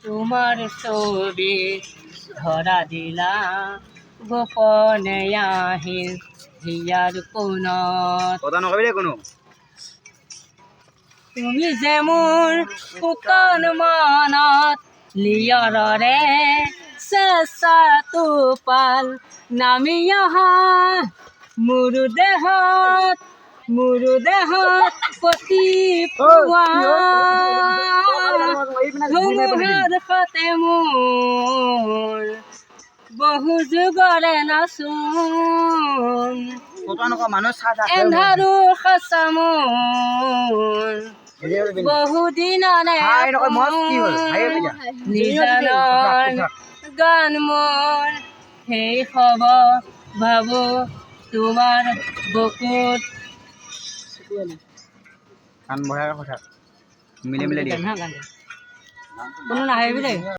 তোমাৰ ছবি ধৰা দিলা গোপনে আহিল হিয়াৰ কোণত কথা নকবি দে কোনো তুমি যে মোৰ শুকান মনত লিয়ৰৰে চেঁচাটো পাল নামি অহা মোৰ দেহত পতি পোৱা ধুমুহাৰ সতে মোৰ বহু যুগৰে নাচোন কথা নকওঁ মানুহ চাহ এন্ধাৰো সঁচা মোৰ বহুদিনৰে নিজানৰ গান মোৰ সেই হব ভাবো তোমাৰ বুকুত কাণ বঢ়াই কথা মিলি মিলি দিয়ে কোনো নাহে বোলে